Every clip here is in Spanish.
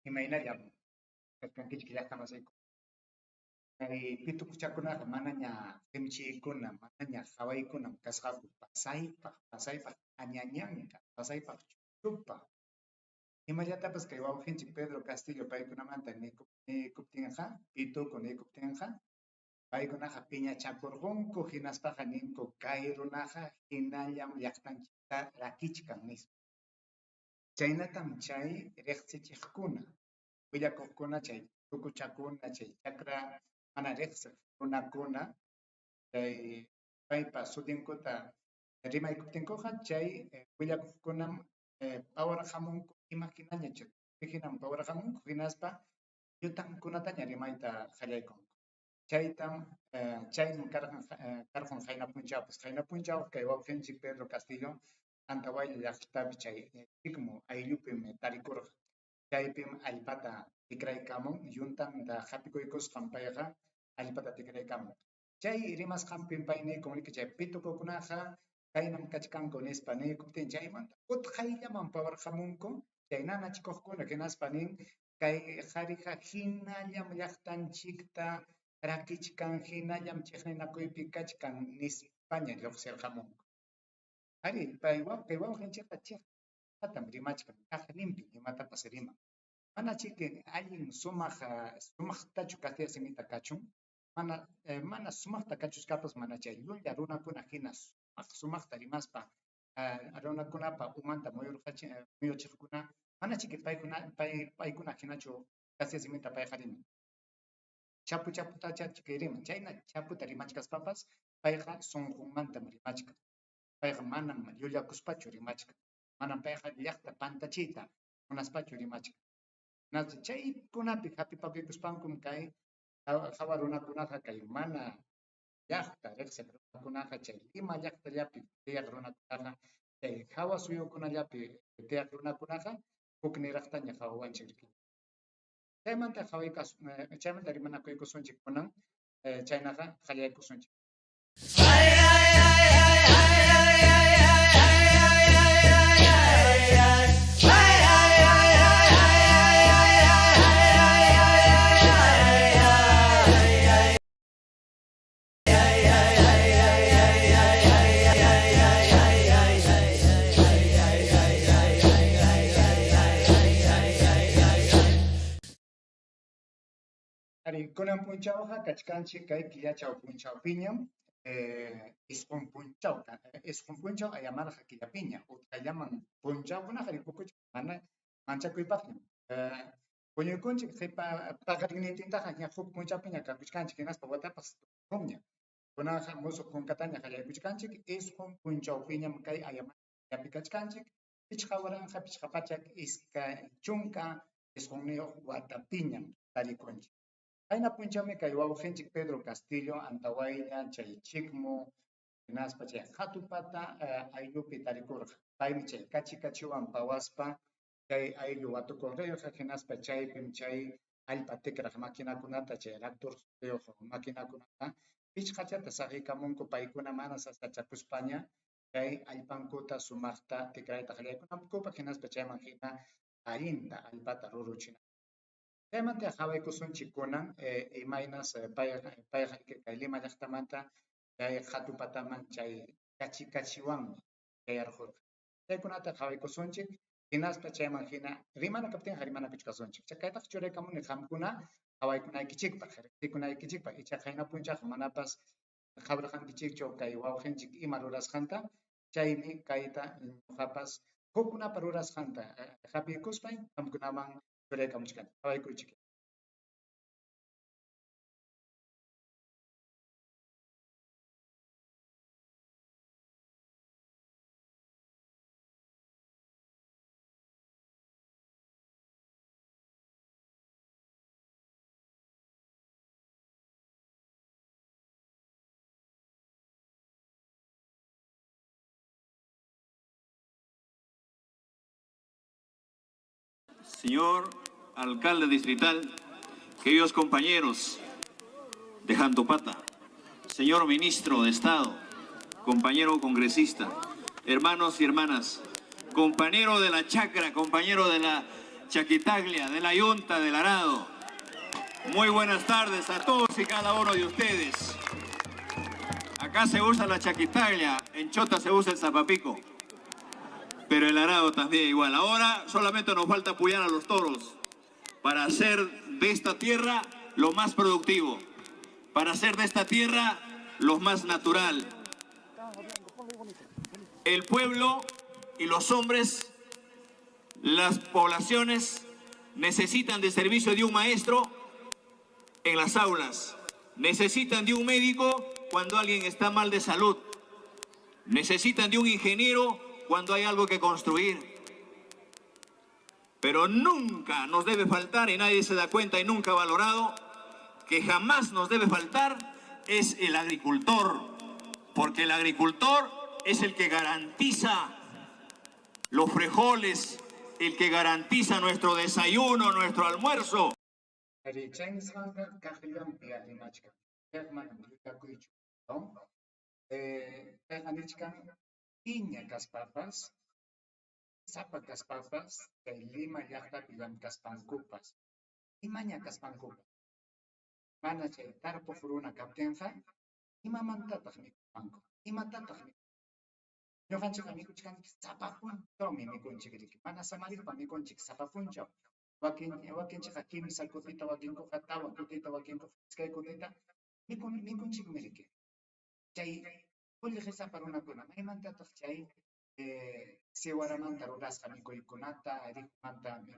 imaynalla kankichik llaqtamasayku. Pitu puchakunaqa manaña qimchiykuna, manaña hawaykuna kasqaku pasaypaq añañanqa, pasaypaq chuchupa. Imallatapas kay wawqinchik Pedro Castillo paykunamanta nikuptinqa, pituku nikuptinqa, paykunaqa piñachakurqunku hinaspaqa ninku kay runaqa hinallam llaqtanchikta rakichkan nispa. Chaynatam chay riqsichiqkuna, willakuqkuna chay tukuchakuna, chay chakra mana riqsiq runakuna, chay paypa sutinkuta rimaykuptinkuqa chay willakuqkunam pawarahamunku imahinañachu pihinam pawarahamunku hinaspa yutankunataña rimayta qallaykunku. Chaytam chayman karqan qayna punchawpas. Qayna punchaw kay wawqinchik Pedro Castillo Antawalla llaqtapi chay chikmu ayllupim tarikurqa. Chaypim allpata tikraykamun, yuntanta hapikuykusqan payqa allpata tikraykamun. Chay rimasqanpim pay nikun chay pitukukunaqa kaynam kachkanku nispa nikuptin chaymanta utqayllaman pawarqamunku chay nanachikuqkuna hinaspa nin kay qhariqa hinallam llaqtanchikta rakichkan, hinallam chiqninakuypi kachkan nispaña lluqsirqamunku. Ari kay wawqinchikqa chiqtatam rimachkan, limpi imatapas riman. Mana chiqnin allin sumaqtachu castiga simita kachun, mana sumaqta kachuscapas mana chay llulla runakuna hina sumaqta rimaspa runakunapa umanta muyuchiqkuna mana chiqni paykuna hinachu castiga simita payqa riman. Chaputacha riman, chayna chaputa rimachkaspapas payqa sunqunmantam rimachkan. Payqa manam llullakuspachu rimachkan, manam payqa llaqta pantachiyta munaspachu rimachkan. Chaykunapi hapipakuykuspankum kay hawa runakunaqa kay mana llaqta riqsiq runakunaqa chay Lima llaqtallapi tiyaq runakunaqa chay hawa suyukunallapi tiyaq runakunaqa hukniraqtaña hawawanchik. Chaymanta rimanakuykusunchik kunan chaynaqa qallaykusunchik. Ari kunan punchawqa kachkanchik kay killachaw punchawpiñam isqun punchaw ayamarqa killapiña utqayllaman punchawkunaqa rikukuchik mana manchakuypaqñam. Puñuykunchik paqarinnintintaqa ña huk punchawpiña kakuchkanchik hinaspa watapas tukunña. Kunaqa musuq kunkataña qallaykuchkanchik isqun punchawpiñam kay ayamarqa killapi kachkanchik. Pichqa waranqa pichqa pachak iska chunka isqunniyuq watapiñam tarikunchik. Qayna punchawmi kay wawqinchik Pedro Castillo Antawalla chay chikmu hinaspa chay hatupata ayllupi tarikurqa. Paymi chay kachiwan pawaspa chay ayllu watukuqriyuq hinaspa chaypim chay allpa tikraq maquinakunata chay tractorriyuq maquinakunata pichqachata saqiykamunku paykuna mana sasachakuspaña chay allpankuta sumaqta tikrayta qallaykunankupa hinaspa chayman hina allinta allpata ruruchina. Chaymanta hawaykusunchik kunan imaynas payqa kay Lima llaqtamanta chay hatupataman chay kachiwanmi chayarqurqa. Chaykunata hawaykusunchik hinaspa chayman hina rimana kaptinqa rimanakuchkasunchik. Chaytaqa churaykamuni qamkuna hawaykunaykichikpaq, riqsikunaykichikpaq icha qayna punchaqa manapas hawraqankichikchu kay wawqinchik ima rurasqanta chaymi kayta ñuqapas hukkunapa rurasqanta hapiykuspay qamkunaman churaykamuchkani hawaykuychik. Señor alcalde distrital, queridos compañeros de Jantopata, señor ministro de Estado, compañero congresista, hermanos y hermanas, compañero de la chacra, compañero de la Chaquitaglia, de la Yunta del Arado. Muy buenas tardes a todos y cada uno de ustedes. Acá se usa la chaquitaglia, en Chota se usa el zapapico, pero el arado también igual. Ahora solamente nos falta apoyar a los toros para hacer de esta tierra lo más productivo, para hacer de esta tierra lo más natural. El pueblo y los hombres, las poblaciones necesitan de servicio de un maestro en las aulas, necesitan de un médico cuando alguien está mal de salud, necesitan de un ingeniero cuando hay algo que construir. Pero nunca nos debe faltar, y nadie se da cuenta y nunca ha valorado, que jamás nos debe faltar es el agricultor, porque el agricultor es el que garantiza los frijoles, el que garantiza nuestro desayuno, nuestro almuerzo. Sapa caspapas, lima llaqta pilam caspancupas. Imaña caspancupas. Mana chay tarpuq runa kaptinqa, imamantataq mikunmanku. Imatataq mikunmanku. Ñuqanchikqa mikuchkanchik sapapunchawmi mikunchik riki. Mana samarikpa mikunchik sapapunchaw. Wakinchikqa kimsa kutita, wakinkuqa tawa kutita, wakinkuqa iskay kutita mikunchikmi riki. Chay pulli sapa runakuna maymantataq chay siwaramanta rurasqa mikuykunata, rikumanta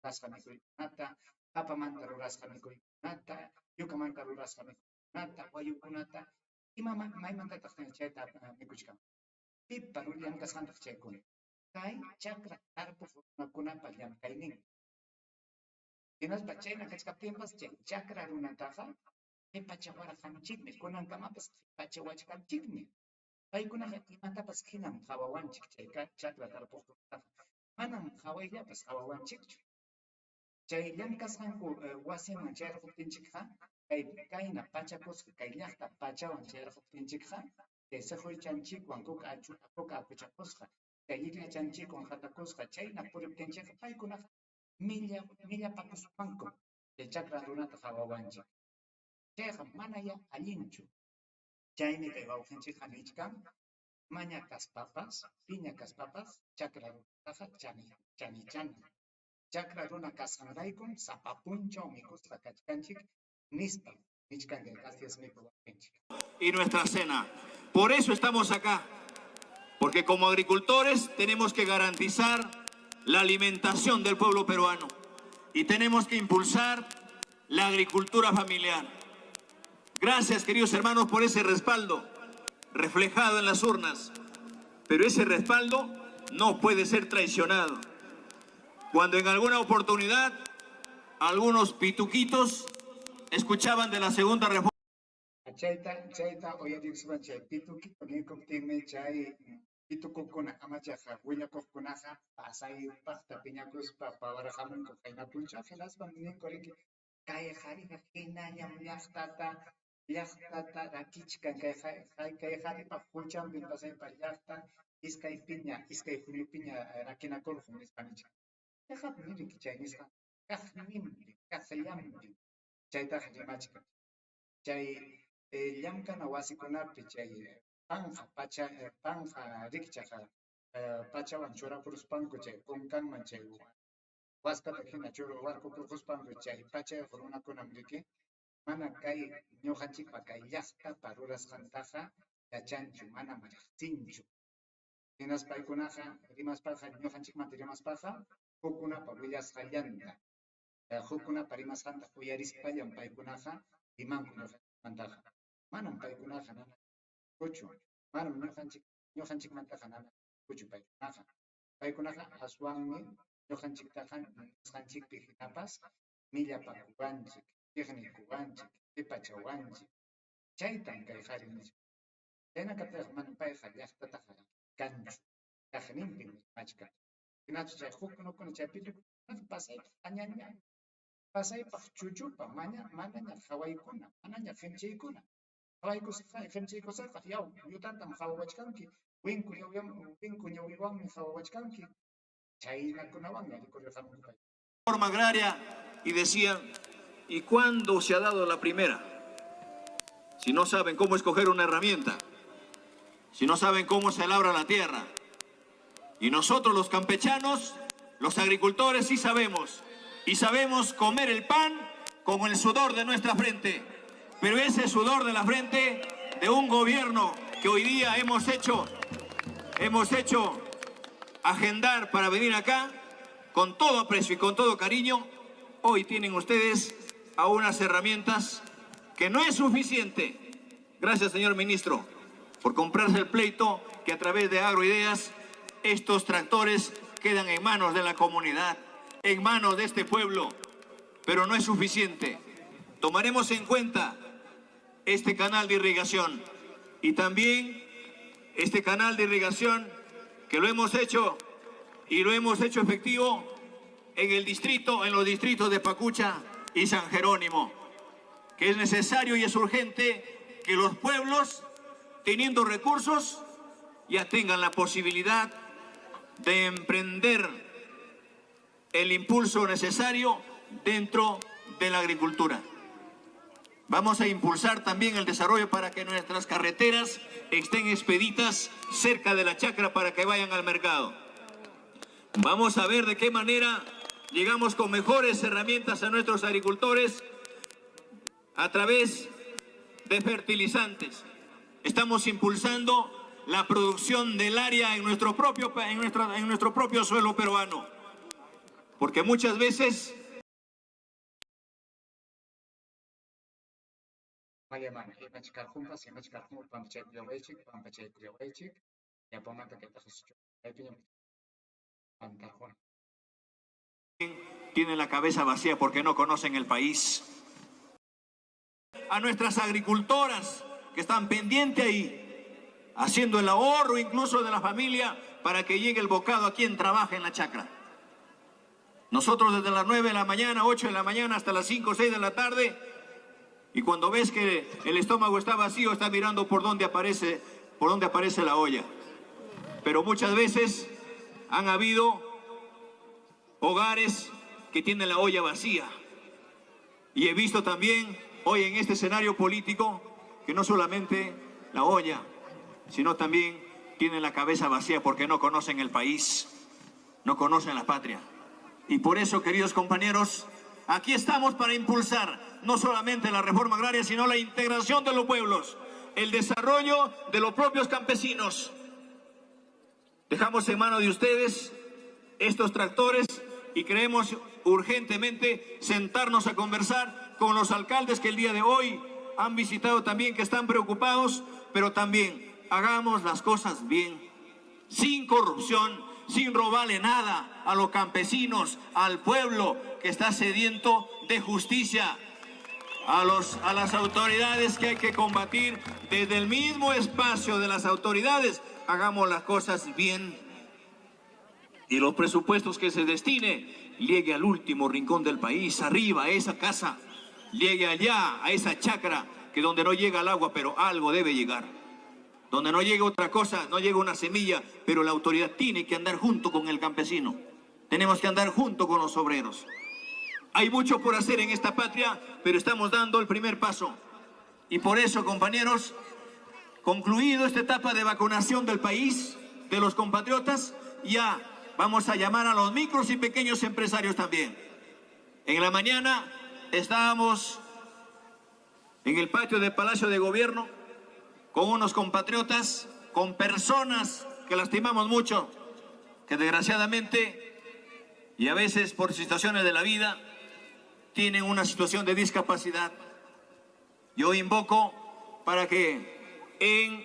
rurasqa mikuykunata, papamanta rurasqa mikuykunata, yukamanta rurasqa mikuykunata, wayukunata, maymantataq chayta mikuchkan. Pipa llank'asqantaq chaykuna. Kay chakra tarpuq runakunapa llank'aynin. Hinaspa chayna kachkaptinpas chay chakra runataqa qhipachawarqanchikmi, kunankamapas qhipachawachkanchikmi. Paykunaqa imantapas hinam hawawanchik chay chakra tarpuqkunataqa. Manam hawayllapas hawawanchikchu. Chay llank'asqanku wasiman chayraquptinchikqa, kayna pachakusqa, kay llaqta pachawan chayraquptinchikqa, chay saquychanchikwan kuka akuchakusqa, chay iglachanchikwan hatakusqa, chayna puriptinchikqa paykunaqa millapakuspanku chay chakra runata hawawanchik. Chayqa manaya allinchu. Chaymi kay wawqinchikqa nichkan, maña kaspapas, piña kaspapas, chakra runataqa chanichana. Chakra runa kasqanraykum sapapunchaw mikusqa kachkanchik nispa nichkanka gracias mi wawqinchik. Y nuestra cena. Por eso estamos acá, porque como agricultores tenemos que garantizar la alimentación del pueblo peruano y tenemos que impulsar la agricultura familiar. Gracias, queridos hermanos, por ese respaldo reflejado en las urnas, pero ese respaldo no puede ser traicionado. Cuando en alguna oportunidad algunos pituquitos escuchaban de la segunda reforma. Chayta oyariqsuwan chay pituquito nikuptinmi chay pitukukuna amachaqa wiñakuqkunaqa pasaypaqta piñakuspa pawarqamunku qaynapunchaw hinaspa ninku riki kay qhariqa hinañam llaqtata rakichkan kay qharipa huchanpi pasaypa llaqta iskay piña rakinakurqun nispa nichkan. Chayqapmi riki chay nisqa kaqninpi, kaqllanpi chaytaqa rimachkan. Chay llank'ana wasikunapi chay panja rikchaqa pachawan churakuruspanku chay kunkanman chay waskata hina warkukuruspanku chay pachayuq runakunam riki mana kay ñuqanchikpa kay llaqtapa rurasqantaqa yachanchu, mana riqsinchu. Hinas paykunaqa rimaspaqa ñuqanchikmanta rimaspaqa hukkunapa willasqallanta, hukkunapa rimasqanta uyarisqallan paykunaqa rimanku ñuqanchikmantaqa. Manam paykunaqa nanakuchu, manam ñuqanchikmantaqa nanakuchu paykunaqa. Paykunaqa aswanmi ñuqanchiktaqa nisqanchikpi hinapas millapakuwanchik, tiqnikuwanchik, qipachawanchik. Chaytan kay qhari nisqa. Chayna kaptiqa manam payqa llaqtataqa kanchu, kaqninpi machkan. Hinachu chay hukkunukuna chay pitukunaqa pasaypaq añaña, pasaypaq chuchupa manaña hawaykuna, manaña qimchaykuna. Qimchaykusaqa yutantam hawawachkanki, winku ñawiwanmi hawawachkanki. Chaynakunawanmi rikurirqamunku. reforma agraria y decían, ¿y cuándo se ha dado la primera? Si no saben cómo escoger una herramienta, si no saben cómo se labra la tierra. Y nosotros los campechanos, los agricultores sí sabemos, y sabemos comer el pan con el sudor de nuestra frente. Pero ese sudor de la frente de un gobierno que hoy día hemos hecho agendar para venir acá, con todo aprecio y con todo cariño, hoy tienen ustedes a unas herramientas que no es suficiente. Gracias, señor ministro, por comprarse el pleito que a través de Agroideas estos tractores quedan en manos de la comunidad, en manos de este pueblo, pero no es suficiente. Tomaremos en cuenta este canal de irrigación y también este canal de irrigación que lo hemos hecho y lo hemos hecho efectivo en los distritos de Pacucha y San Jerónimo, que es necesario y es urgente que los pueblos, teniendo recursos, ya tengan la posibilidad de emprender el impulso necesario dentro de la agricultura. Vamos a impulsar también el desarrollo para que nuestras carreteras estén expeditas cerca de la chacra para que vayan al mercado. Vamos a ver de qué manera llegamos con mejores herramientas a nuestros agricultores a través de fertilizantes. Estamos impulsando la producción del área en nuestro propio suelo peruano, porque muchas veces tienen la cabeza vacía porque no conocen el país. A nuestras agricultoras que están pendientes ahí, haciendo el ahorro incluso de la familia para que llegue el bocado a quien trabaja en la chacra. Nosotros desde las 9 de la mañana, 8 de la mañana hasta las 5 o 6 de la tarde, y cuando ves que el estómago está vacío, está mirando por dónde aparece la olla. Pero muchas veces han habido hogares que tienen la olla vacía. Y he visto también hoy en este escenario político que no solamente la olla, sino también tienen la cabeza vacía porque no conocen el país, no conocen la patria. Y por eso, queridos compañeros, aquí estamos para impulsar no solamente la reforma agraria, sino la integración de los pueblos, el desarrollo de los propios campesinos. Dejamos en manos de ustedes estos tractores y queremos urgentemente sentarnos a conversar con los alcaldes que el día de hoy han visitado también, que están preocupados, pero también hagamos las cosas bien, sin corrupción, sin robarle nada a los campesinos, al pueblo que está sediento de justicia, a las autoridades que hay que combatir desde el mismo espacio de las autoridades. Hagamos las cosas bien y los presupuestos que se destine llegue al último rincón del país, arriba, a esa casa, llegue allá, a esa chacra, que donde no llega el agua, pero algo debe llegar. Donde no llega otra cosa, no llega una semilla, pero la autoridad tiene que andar junto con el campesino. Tenemos que andar junto con los obreros. Hay mucho por hacer en esta patria, pero estamos dando el primer paso. Y por eso, compañeros, concluido esta etapa de vacunación del país, de los compatriotas, ya vamos a llamar a los micros y pequeños empresarios también. En la mañana estábamos en el patio del Palacio de Gobierno con unos compatriotas, con personas que lastimamos mucho, que desgraciadamente y a veces por situaciones de la vida tienen una situación de discapacidad. Yo invoco para que en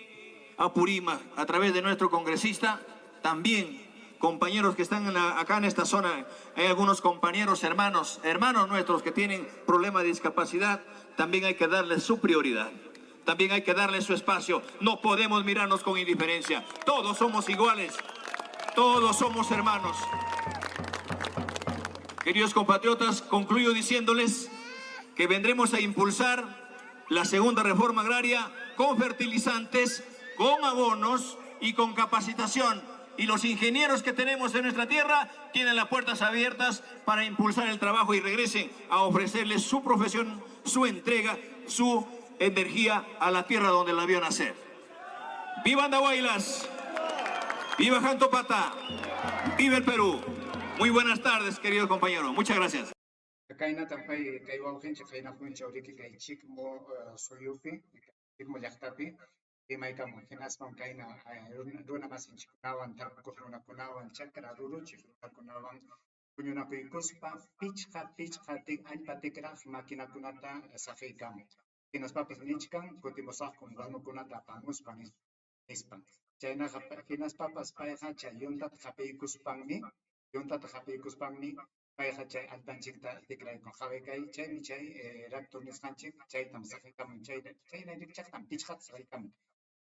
Apurímac, a través de nuestro congresista, también compañeros que están acá en esta zona, hay algunos compañeros, hermanos nuestros que tienen problemas de discapacidad, también hay que darles su prioridad. También hay que darles su espacio. No podemos mirarnos con indiferencia. Todos somos iguales. Todos somos hermanos. Queridos compatriotas, concluyo diciéndoles que vendremos a impulsar la segunda reforma agraria con fertilizantes, con abonos y con capacitación y los ingenieros que tenemos en nuestra tierra tienen las puertas abiertas para impulsar el trabajo y regresen a ofrecerles su profesión, su entrega, su energía a la tierra donde la vio nacer. ¡Viva Andahuaylas! ¡Viva Jantopata! ¡Viva el Perú! Muy buenas tardes, queridos compañeros. Muchas gracias. Kaina tampay kaywa gente kaina puncha uriki kay chikmo soyupi chikmo llaqtapi imaykamu hinaspan kaina runa masin chikunawan tarpukuq runakunawan chakra ruruchik runakunawan puñunakuykuspa pichqa allpa tikraq makinakunata saqiykamun hinaspapas nichkan kutimusaqkun wanukunata apamuspa nispan chaynaqa hinaspapas payqa chay yuntata qapiykuspanmi payqa chay alpanchikta tikraykun qhawaykay chaymi chay raptor nisqanchik chaytam saqiykamun chayraychikchaqtam pichqata saqiykamun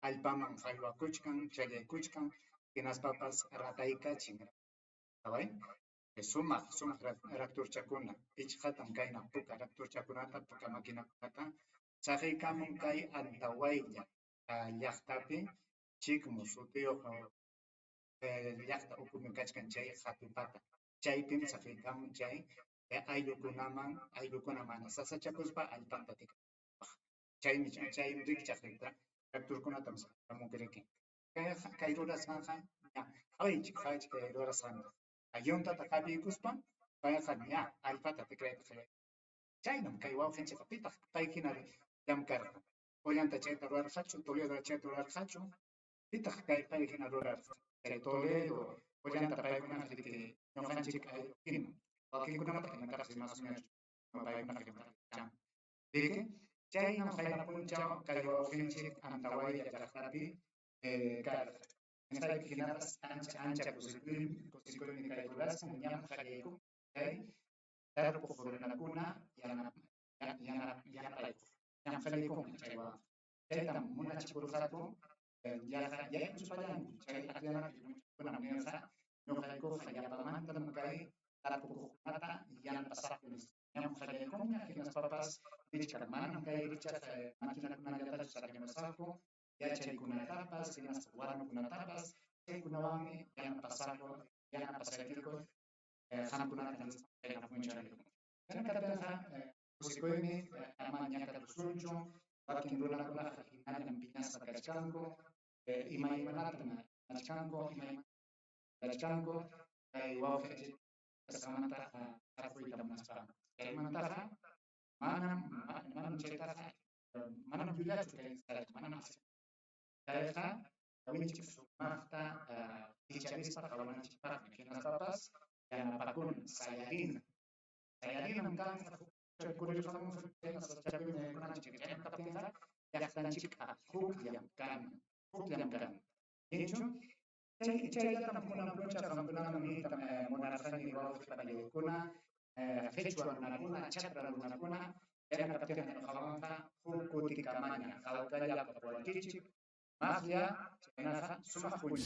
allpaman qhaywakuychkan chayaykuchkan hinaspapas rataykachin qhaway sumaq raptorchakuna pichqatam kayna puka raptorchakunata puka makinakunata saqiykamun kay Antahuaylla llaqtapi chikmu sutiyuq llaqta ukumi kachkan chay Jatupata chaypim saqiykamun chay ayllukuna mana sasachakuspa allpanta tikraypaq chaymi rikchaq raptorkunatam saqiykamun riki kay rurasqanqa qhawaychik kay rurasqanta yuntata qapiykuspa payqa ña allpata tikrayta chaynam kay wawqinchikqa pitaq paykina llamkarqa ollanta chayta rurarqachu Toledo chayta rurarqachu pitaq kay paykina rurarqa chay Toledo ollanta paykunaqa riki ñuqanchik ayllukina wakinkunamanta hinataqsi más o menos paykunaqa llamarqan riki chaynam qayna punchaw kay wawqinchik Antahuaylla llaqtapi karqa nisqaypi hinapas ancha kusikuymi kay rurasqan ñam qallaykun kay tarpuq runakuna yanapaykuq ñam qallaykun chay wawqa chaytam munachipurqaku yaykuspallanku chay aqllanapi munchakunam nirqa ñuqaykuqa llapamantam kay tarpukuqkunata yanapasaqku ñam qallaykunña hinaspapas richkaq manam kay richaq makinakunallatachu saqimusaqku yachaykunatapas hinaspa wanukunatapas chaykunawanmi yanapasaykiku qamkunata kayna punchayku chaynakartaqa kusikuymi ama ñakata kusunchu wakin runakunaqa hinallam piñasqa kachkanku imaymanatan achkanku kachkanku kay wawqinchik kasqamanta tarpuyta munasqanku chaymantaqa manam chaytaqa manam yuyachu kay nisqayta manam kayqa kawinchik sumaqta kicharispa qawananchikpaqmi hinaspapas yanapakun sayarinam kanqa chay kuriyusqamun chaymi kunanchik chaymi kaptinqa llaqtanchikqa hukllam kan ninchu chayllatam kunakuncha qamkunaman nitam munarqani wawqipallaykuna qhichwa runakuna chakra runakuna chayna kaptinqa ñuqawanqa huk kutikamaña hawkallapa puwankichik maqlla chaynaqa sumaq puñuq